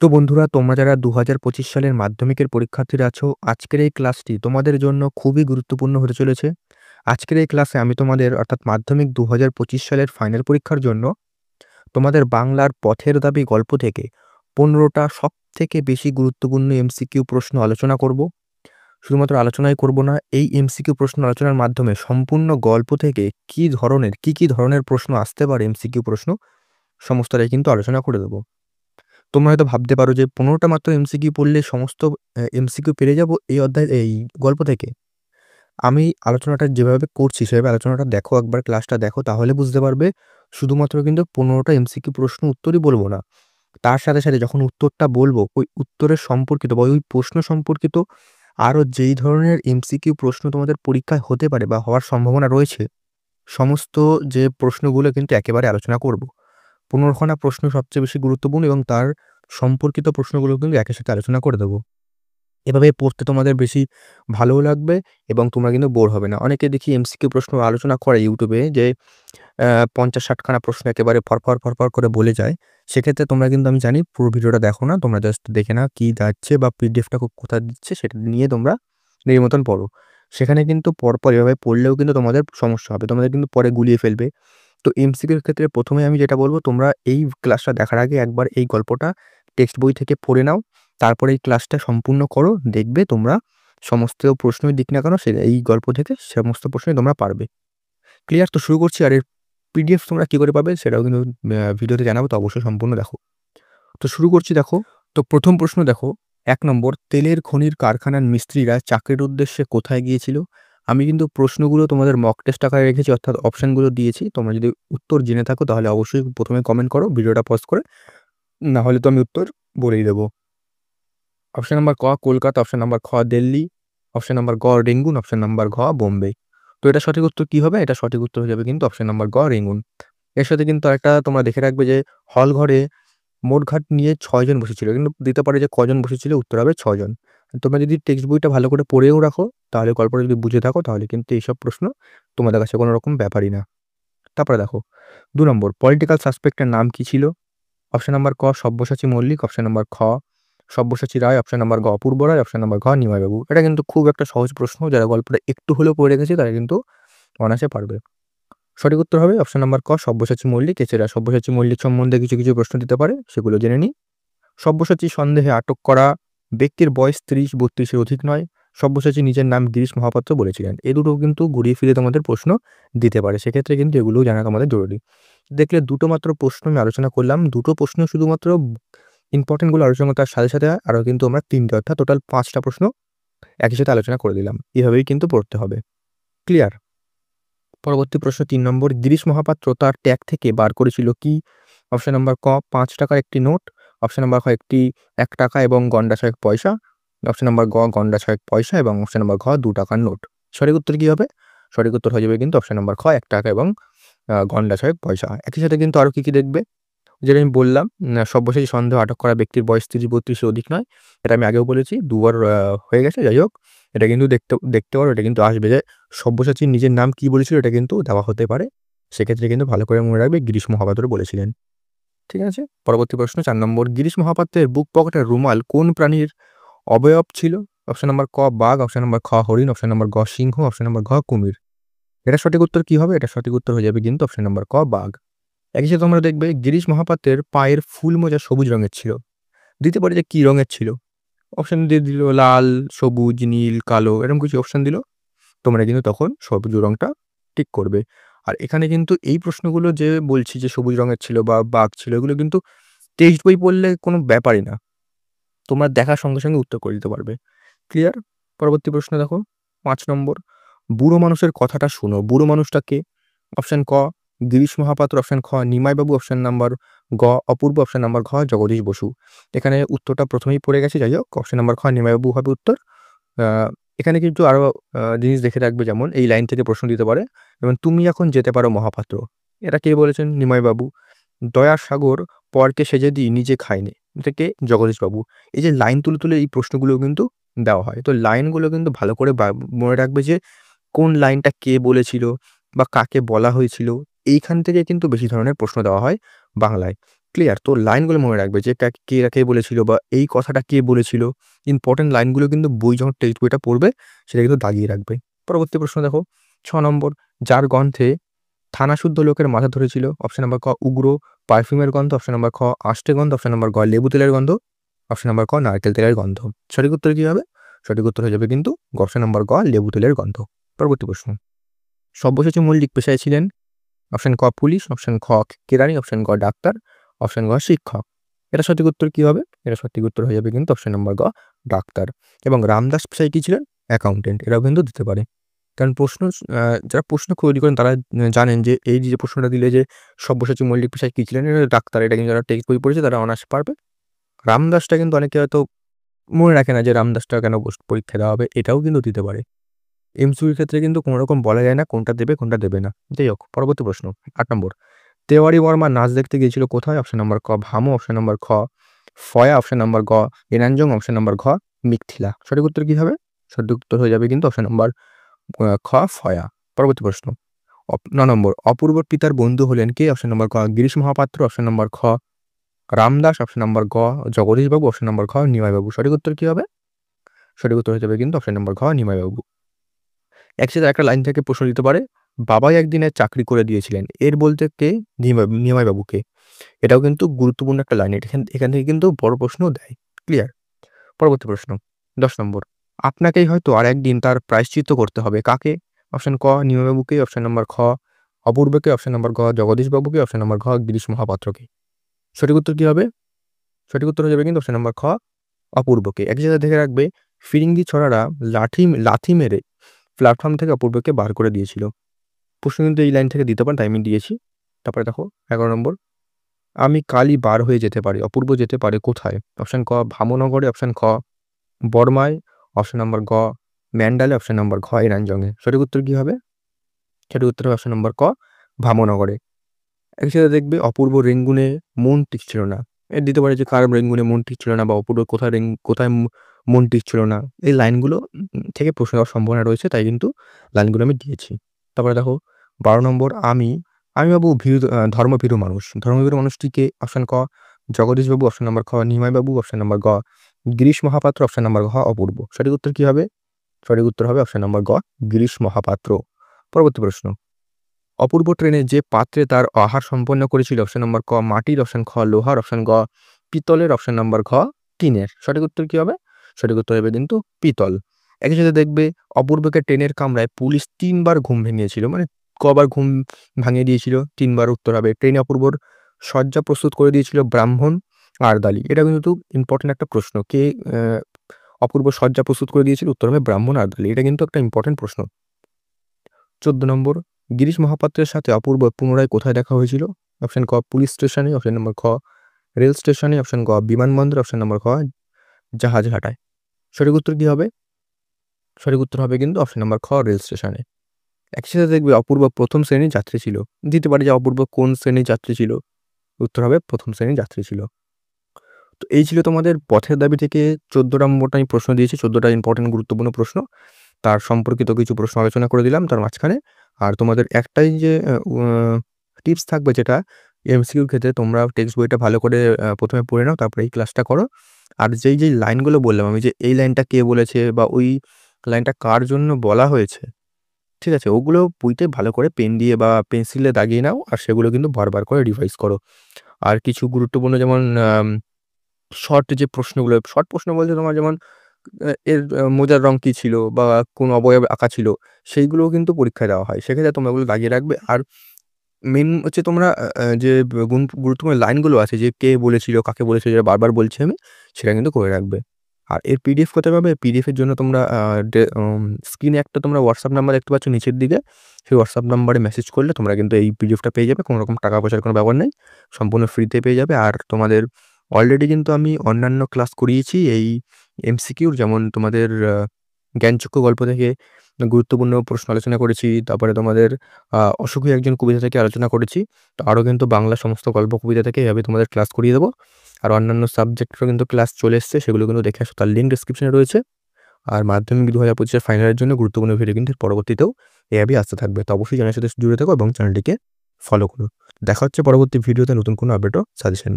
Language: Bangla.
তো বন্ধুরা, তোমরা যারা ২০২৫ সালের মাধ্যমিকের পরীক্ষার্থীরা আছো, আজকের এই ক্লাসটি তোমাদের জন্য খুবই গুরুত্বপূর্ণ হতে চলেছে। আজকের এই ক্লাসে আমি তোমাদের অর্থাৎ মাধ্যমিক ২০২৫ সালের ফাইনাল পরীক্ষার জন্য তোমাদের বাংলার পথের দাবি গল্প থেকে ১৫ টা সবথেকে বেশি গুরুত্বপূর্ণ এমসিকিউ প্রশ্ন আলোচনা করব। শুধুমাত্র আলোচনাই করব না, এই এমসিকিউ প্রশ্ন আলোচনার মাধ্যমে সম্পূর্ণ গল্প থেকে কি ধরনের প্রশ্ন আসতে পারে এমসিকিউ প্রশ্ন সমস্তটাই কিন্তু আলোচনা করে দেব। তোমরা হয়তো ভাবতে পারো যে ১৫ টা মাত্র এমসিকিউ পড়লে সমস্ত এমসিকিউ পেরে যাবো এই গল্প থেকে। আমি আলোচনাটা যেভাবে করছি সেভাবে আলোচনাটা দেখো, একবার ক্লাসটা দেখো, তাহলে বুঝতে পারবে। শুধুমাত্র কিন্তু ১৫ টা এমসিকিউ প্রশ্ন উত্তরই বলব না। তার সাথে, সাথে যখন উত্তরটা বলবো, ওই উত্তরের সম্পর্কিত বা ওই প্রশ্ন সম্পর্কিত আরো যেই ধরনের এমসিকিউ প্রশ্ন তোমাদের পরীক্ষায় হতে পারে বা হওয়ার সম্ভাবনা রয়েছে, সমস্ত যে প্রশ্নগুলো কিন্তু একেবারে আলোচনা করব। ১৫ খানা প্রশ্ন সবচেয়ে বেশি গুরুত্বপূর্ণ এবং তার সম্পর্কিত প্রশ্নগুলো কিন্তু একের সাথে আলোচনা করে দেব। এভাবে পড়তে তোমাদের বেশি ভালোও লাগবে এবং তোমরা কিন্তু বোর হবে না। অনেকে দেখি এমসিকিউ প্রশ্ন আলোচনা করে YouTube এ যে ৫০-৬০ খানা প্রশ্ন একেবারে ফরফর করে বলে যায়। সেক্ষেত্রে তোমরা কিন্তু, আমি জানি, পুরো ভিডিওটা দেখো না। তোমরা জাস্ট দেখে নাও কি যাচ্ছে বা পিডিএফটা কোথায় দিচ্ছে সেটা নিয়ে তোমরা নিজের মতন পড়ো। সেখানে কিন্তু পরপর এভাবে পড়লেও কিন্তু তোমাদের সমস্যা হবে। তোমাদের কিন্তু পরে গুলিয়ে ফেলবে। তো এমসিকিউর ক্ষেত্রে ১ম এ আমি যেটা বলব, তোমরা এই ক্লাসটা দেখার আগে একবার এই গল্পটা টেক্সট বই থেকে পড়ে নাও। তারপরে এই ক্লাসটা সম্পূর্ণ করো। দেখবে তোমরা সমস্ত প্রশ্নই দিক না কেন এই গল্প থেকে সমস্ত প্রশ্নই তোমরা পারবে। ক্লিয়ার? তো শুরু করছি। আর এর পিডিএফ তোমরা কি করে পাবে সেটাও কিন্তু ভিডিওতে জানাবো, তো অবশ্যই সম্পূর্ণ দেখো। তো শুরু করছি, দেখো। তো ১ম প্রশ্ন দেখো, ১ নম্বর, তেলের খনির কারখানার মিস্ত্রিরা চাকরির উদ্দেশ্যে কোথায় গিয়েছিল? আমি কিন্তু প্রশ্নগুলো তোমাদের মক টেস্ট আকারে রেখেছি, অর্থাৎ অপশনগুলো দিয়েছি। তোমরা যদি উত্তর জেনে থাকো তাহলে অবশ্যই ১ম এ কমেন্ট করো ভিডিওটা পজ করে। না হলে তো আমি উত্তর বলেই দেব। অপশন নাম্বার ক কলকাতা, অপশন নাম্বার খ দিল্লি, অপশন নাম্বার গ রেঙ্গুন, অপশন নাম্বার ঘ বোম্বে। তো এটা সঠিক উত্তর কি হবে? এটা সঠিক উত্তর হয়ে যাবে কিন্তু অপশন নাম্বার গ রেঙ্গুন। এর সাথে কিন্তু আরেকটা তোমরা দেখে রাখবে যে হল ঘরে মোটঘাট নিয়ে ৬ জন বসেছিল। কিন্তু দিতে পারে যে কজন বসেছিল, উত্তর হবে ৬ জন। তোমরা যদি টেক্সট বইটা ভালো করে পড়েও রাখো, তাহলে গল্পটা যদি বুঝে থাকো, তাহলে কিন্তু এইসব প্রশ্ন তোমাদের কাছে কোনো রকম ব্যাপারই না। তারপরে দেখো ২ নম্বর, পলিটিক্যাল সাসপেক্টের নাম কি ছিল? অপশন নাম্বার ক সব্যসাচী মল্লিক, অপশন নাম্বার খ সব্যসাচী রায়, অপশন নাম্বার গ অপূর্ব রায়, অপশন নাম্বার ঘ নিমাইবাবু। এটা কিন্তু খুব একটা সহজ প্রশ্ন। যারা গল্পটা একটু হলেও পড়ে রেখেছে তারা কিন্তু অনায়াসে পারবে। সঠিক উত্তর হবে অপশন নাম্বার ক সব্যসাচী মল্লিক। এছাড়া সব্যসাচী মল্লিক সম্বন্ধে কিছু প্রশ্ন দিতে পারে, সেগুলো জেনে নিই। সব্যসাচী সন্দেহে আটক করা ব্যক্তির বয়স ৩০-৩২ এর অধিক নয়। সব্যসাচী নিজের নাম গিরিশ মহাপাত্র বলেছিলেন। এ দুটো কিন্তু ঘুরিয়ে ফিরিয়ে তোমাদের প্রশ্ন দিতে পারে। সেক্ষেত্রে কিন্তু এগুলোও জানা তোমাদের জরুরি। দেখলে দুটো মাত্র প্রশ্ন আমি আলোচনা করলাম। দুটো প্রশ্ন শুধুমাত্র ইম্পর্টেন্ট গুলো আলোচনা, তার সাথে, সাথে আরো কিন্তু আমরা ৩ টে, অর্থাৎ টোটাল ৫ টা প্রশ্ন একই সাথে আলোচনা করে দিলাম। এভাবেই কিন্তু পড়তে হবে। ক্লিয়ার? পরবর্তী প্রশ্ন ৩ নম্বর, গিরিশ মহাপাত্র তার ট্যাগ থেকে বার করেছিল কি? অপশন নাম্বার ক ৫ টাকার একটি নোট, অপশন নাম্বার খ একটি ১ টাকা এবং গন্ডা ৬ পয়সা, অপশন নাম্বার গ গন্ডা ৬ পয়সা এবং অপশন নাম্বার ঘ ২ টাকার নোট। সঠিক উত্তর কি হবে? সঠিক উত্তর হয়ে যাবে কিন্তু অপশন নাম্বার খ ১ টাকা এবং গন্ডা ৬ পয়সা। একই সাথে কিন্তু আরো কি দেখবে, যেটা আমি বললাম, সব্যসাচী সন্দেহে আটক করা ব্যক্তির বয়স ৩০-৩২ এর অধিক নয়। এটা আমি আগেও বলেছি, দুবার হয়ে গেছে। যাই হোক, এটা কিন্তু দেখতে পারো, এটা কিন্তু আসবে যে সব্যসাচীর নিজের নাম কি বলেছিল, এটা কিন্তু দেওয়া হতে পারে। সেক্ষেত্রে কিন্তু ভালো করে মনে রাখবে গিরিশ মহাপাত্র বলেছিলেন। ঠিক আছে? পরবর্তী প্রশ্ন ৪ নম্বর, গিরিশ মহাপাত্রের বুক পকেটের রুমাল কোন প্রাণীর অবয়ব ছিল? অপশন নাম্বার ক বাঘ, অপশন নাম্বার খ হরিণ, অপশন নাম্বার গ সিংহ, অপশন নাম্বার ঘ কুমির। এটা সঠিক উত্তর কি হবে? এটা সঠিক উত্তর হয়ে যাবে কিন্তু অপশন নাম্বার ক বাঘ। একই সাথে তোমরা দেখবে গিরিশ মহাপাত্রের পায়ের ফুল মোজা সবুজ রঙের ছিল। দিতে পারে যে কি রঙের ছিল। অপশন দিয়ে দিল লাল, সবুজ, নীল, কালো, এরকম কিছু অপশন দিল। তোমরা কিন্তু তখন সবুজ রংটা টিক করবে। আর এখানে কিন্তু এই প্রশ্নগুলো যে বলছি যে সবুজ রঙের ছিল বা বাঘ ছিল, এগুলো কিন্তু টেক্সট বই পড়লে কোনো ব্যাপারই না। তোমরা দেখার সঙ্গে, সঙ্গে উত্তর করে দিতে পারবে। ক্লিয়ার? পরবর্তী প্রশ্ন দেখো ৫ নম্বর, বুড়ো মানুষের কথাটা শোনো। বুড়ো মানুষটা কে? অপশন ক গিরিশ মহাপাত্র, অপশন খ নিমাইবাবু, অপশন নাম্বার গ অপূর্ব, অপশন নাম্বার ঘ জগদীশ বসু। এখানে উত্তরটা প্রথমেই পড়ে গেছে। যাই হোক, অপশন নাম্বার খ নিমাইবাবু হবে উত্তর। আ এখানে কিন্তু আরো জিনিস দেখে রাখবে, যেমন এই লাইন থেকে প্রশ্ন দিতে পারে। যেমন তুমি এখন যেতে পারো মহাপাত্র। এটা কে বলেছেন? নিমাইবাবু। দয়ার সাগর পরকে সেজে দিই নিজে খাইনি। এটা কে? জগদীশবাবু। এই যে লাইন তুলে, তুলে এই প্রশ্নগুলো কিন্তু দেওয়া হয়। তো লাইনগুলো কিন্তু ভালো করে মনে রাখবে যে কোন লাইনটা কে বলেছিল বা কাকে বলা হয়েছিল। এইখান থেকে কিন্তু বেশি ধরনের প্রশ্ন দেওয়া হয় বাংলায়। ক্লিয়ার? তো লাইনগুলো মনে রাখবে যে কে বলেছিল বা এই কথাটা কে বলেছিল। ইম্পোর্টেন্ট লাইনগুলো কিন্তু যখন টেক্সট বইটা পড়বে সেটা কিন্তু দাগিয়ে রাখবে। পরবর্তী প্রশ্ন দেখো ৬ নম্বর, যার গন্ধে থানাশুদ্ধ লোকের মাথা ধরেছিল। অপশন নাম্বার ক উগ্র পারফিউমের গন্ধ, অপশন নাম্বার খ আষ্টে গন্ধ, অপশন নাম্বার গ লেবু তেলের গন্ধ, অপশন নাম্বার ক নারকেল তেলের গন্ধ। সঠিক উত্তর কি হবে? সঠিক উত্তর হয়ে যাবে কিন্তু অপশন নাম্বার গ লেবু তেলের গন্ধ। পরবর্তী প্রশ্ন, সব্যসাচী মল্লিক পেশায় ছিলেন। অপশন ক পুলিশ, অপশন খ কেরানি, অপশন গ ডাক্তার, অপশন গ শিক্ষক। এটা সঠিক উত্তর কি হবে? এটা সঠিক উত্তর হয়ে যাবে কিন্তু অপশন নাম্বার গ ডাক্তার। এবং রামদাস পেশায় কি ছিলেন? অ্যাকাউন্টেন্ট। এরাও কিন্তু দিতে পারে। কারণ যারা প্রশ্ন তৈরি করেন তারা জানেন যে এই যে প্রশ্নটা দিলে যে সব্যসাচী মল্লিক পেশায় কি ছিলেন? এটা ডাক্তার। এটা কিন্তু যারা টেক্সট বই পড়েছে তারা অনায়াসে পারবে। রামদাসটা কিন্তু অনেকে হয়তো মনে রাখে না যে রামদাসটা কেন পরীক্ষায় দেওয়া হবে। এটাও কিন্তু দিতে পারে। এমসিকিউর ক্ষেত্রে কিন্তু কোনো রকম বলা যায় না কোনটা দেবে, কোনটা দেবে না। যাই হোক, পরবর্তী প্রশ্ন ৮ নম্বর। তেওয়ারি বর্মা নাচ দেখতে গিয়েছিল কোথায়? অপশন নাম্বার ক ভামু, অপশন নাম্বার খ ফয়া, অপশন নাম্বার গ এনাঞ্জং, অপশন নাম্বার ঘ মিথিলা। সঠিক উত্তর কি হবে? সঠিক উত্তর হয়ে যাবে কিন্তু অপশন নাম্বার খ ফয়া। পরবর্তী প্রশ্ন ৯ নম্বর, অপূর্বর পিতার বন্ধু হলেন কে? অপশন নাম্বার ক গিরিশ মহাপাত্র, অপশন নাম্বার খ রামদাস, অপশন নাম্বার গ জগদীশবাবু, অপশন নাম্বার খ নিমাইবাবু। সঠিক উত্তর কি হবে? সঠিক উত্তর হয়ে যাবে কিন্তু অপশন নাম্বার ঘ নিমাইবাবু। একসাথে একটা লাইন থেকে প্রশ্ন দিতে পারে, বাবাই একদিন এর চাকরি করে দিয়েছিলেন। এর বলতে কে? নিমাইবাবুকে। এটাও কিন্তু গুরুত্বপূর্ণ একটা লাইন। এখান থেকে কিন্তু বড় প্রশ্নও দেয়। ক্লিয়ার? পরবর্তী প্রশ্ন ১০ নম্বর, আপনাকেই হয়তো আরেকদিন তার প্রায়শ্চিত্ত করতে হবে। কাকে? অপশন ক নিমাইবাবুকে, অপশন নাম্বার খ অপূর্বকে, অপশন নাম্বার গ জগদীশবাবুকে, অপশন নাম্বার ঘ গিরিশ মহাপাত্রকে। সঠিক উত্তর কি হবে? সঠিক উত্তর হয়ে যাবে কিন্তু অপশন নাম্বার খ অপূর্বকে। একই সাথে দেখে রাখবে, ফিরিঙ্গি ছড়ারা লাথি মেরে প্ল্যাটফর্ম থেকে অপূর্বকে বার করে দিয়েছিল। প্রশ্ন কিন্তু এই লাইন থেকে দিতে পারেন, তাই আমি দিয়েছি। তারপরে দেখো ১১ নম্বর, আমি কালই বার হয়ে যেতে পারি। অপূর্ব যেতে পারে কোথায়? অপশন ক ভামনগরে, অপশন খ বর্মায়, অপশন নাম্বার গ ম্যান্ডালে, অপশন নাম্বার ঘ এনাঞ্জংয়ে। সঠিক উত্তর কি হবে? সঠিক উত্তর হবে অপশন নাম্বার ক ভামনগরে। একই সাথে দেখবে অপূর্ব রেঙ্গুনে মন টিকছিল না। দিতে পারে যে কার রেঙ্গুনে মন টিকছিল না বা অপূর্ব কোথায় মন টিকছিল না। এই লাইনগুলো থেকে প্রশ্ন হওয়ার সম্ভাবনা রয়েছে, তাই কিন্তু লাইনগুলো আমি দিয়েছি। তারপরে দেখো ১২ নম্বর, আমি বাবু ধর্মভীরু মানুষ। ধর্মভীরু মানুষটিকে? অপশন ক জগদীশবাবু, অপশন নাম্বার খ নিমাইবাবু, অপশন নাম্বার গ গিরিশ মহাপাত্র, অপশন নাম্বার ঘ অপূর্ব। সঠিক উত্তর কি হবে? সঠিক উত্তর হবে অপশন নাম্বার গ গিরিশ মহাপাত্র। পরবর্তী প্রশ্ন, অপূর্ব ট্রেনে যে পাত্রে তার আহার সম্পন্ন করেছিল। অপশন নাম্বার ক মাটির, অপশন খ লোহার, অপশন গ পিতলের, অপশন নাম্বার ঘ টিনের। সঠিক উত্তর কি হবে? সঠিক উত্তর হবে কিন্তু পিতল। একই সাথে দেখবে অপূর্বকে ট্রেনের কামরায় পুলিশ ৩ বার ঘুম ভেঙিয়েছিল। মানে কবার ঘুম ভাঙিয়ে দিয়েছিল? ৩ বার। উত্তর হবে ট্রেনে অপূর্বর শয্যা প্রস্তুত করে দিয়েছিল ব্রাহ্মণ আরদালি। এটা কিন্তু ইম্পর্টেন্ট একটা প্রশ্ন। কে অপূর্ব শয্যা প্রস্তুত করে দিয়েছিল? উত্তর হবে ব্রাহ্মণ আরদালি। এটা কিন্তু একটা ইম্পর্টেন্ট প্রশ্ন। ১৪ নম্বর, গিরিশ মহাপাত্রের সাথে অপূর্ব পুনরায় কোথায় দেখা হয়েছিল? অপশন ক পুলিশ স্টেশনে, অপশন নাম্বার খ রেল স্টেশনে, অপশন গ বিমানবন্দর, অপশন নাম্বার খ জাহাজ ঘাটায়। সঠিক উত্তর কি হবে? সঠিক উত্তর হবে কিন্তু অপশন নাম্বার খ রেল স্টেশনে। একই সাথে দেখবে অপূর্ব প্রথম শ্রেণীর যাত্রী ছিল। দিতে পারে যে অপূর্ব কোন শ্রেণীর যাত্রী ছিল? উত্তর হবে প্রথম শ্রেণীর যাত্রী ছিল। তো এই ছিল তোমাদের পথের দাবি থেকে ১৪টা মোট আমি প্রশ্ন দিয়েছি। ১৪টা ইম্পর্টেন্ট গুরুত্বপূর্ণ প্রশ্ন। তার সম্পর্কিত কিছু প্রশ্ন আলোচনা করে দিলাম তার মাঝখানে। আর তোমাদের একটাই যে টিপস থাকবে, যেটা এমসিকিউর ক্ষেত্রে তোমরা টেক্সট বইটা ভালো করে প্রথমে পড়ে নাও, তারপরে এই ক্লাসটা করো। আর যেই লাইনগুলো বললাম আমি, যে এই লাইনটা কে বলেছে বা ওই লাইনটা কার জন্য বলা হয়েছে, ঠিক আছে? ওগুলো বইতে ভালো করে পেন দিয়ে বা পেন্সিলে দাগিয়ে নাও, আর সেগুলো কিন্তু বারবার করে রিভাইজ করো। আর কিছু গুরুত্বপূর্ণ যেমন শর্ট যে প্রশ্নগুলো, শর্ট প্রশ্ন বলতে তোমার যেমন এর মোজার রং কী ছিল বা কোন অবয়ব আঁকা ছিল, সেইগুলোও কিন্তু পরীক্ষায় দেওয়া হয়। সেক্ষেত্রে তোমরা ওগুলো দাগিয়ে রাখবে। আর মেইন হচ্ছে তোমরা যে গুরুত্বপূর্ণ লাইনগুলো আছে, যে কে বলেছিল, কাকে বলেছিল, যেটা বারবার বলছি আমি, সেটা কিন্তু করে রাখবে। আর এর পিডিএফ কোথায় পাবে? পিডিএফের জন্য তোমরা স্ক্রিনে একটা তোমরা হোয়াটসঅ্যাপ নাম্বার দেখতে পাচ্ছ নিচের দিকে। সেই হোয়াটসঅ্যাপ নাম্বারে মেসেজ করলে তোমরা কিন্তু এই পিডিএফটা পেয়ে যাবে। কোনো রকম টাকা পয়সার কোনো ব্যাপার নেই। সম্পূর্ণ ফ্রিতে পেয়ে যাবে। আর তোমাদের অলরেডি কিন্তু আমি অন্যান্য ক্লাস করিয়েছি এই এমসিকিউর, যেমন তোমাদের জ্ঞানচক্ষু গল্প থেকে গুরুত্বপূর্ণ প্রশ্ন আলোচনা করেছি। তারপরে তোমাদের অসুখী একজন কবিতা থেকে আলোচনা করেছি। তো আরও কিন্তু বাংলা সমস্ত গল্প কবিতা থেকে এভাবে তোমাদের ক্লাস করিয়ে দেবো। আর অন্যান্য সাবজেক্টেরও কিন্তু ক্লাস চলে এসছে, সেগুলো কিন্তু দেখে আসো। তার লিঙ্ক ডেসক্রিপশনে রয়েছে। আর মাধ্যমিক ২০২৫ ফাইনালের জন্য গুরুত্বপূর্ণ ভিডিও কিন্তু পরবর্তীতেও এভাবেই আসতে থাকবে। তো অবশ্যই চ্যানেলের সাথে জুড়ে থাকো এবং চ্যানেলটিকে ফলো করো। দেখা হচ্ছে পরবর্তী ভিডিওতে নতুন কোনো আপডেট ও সাজেশন।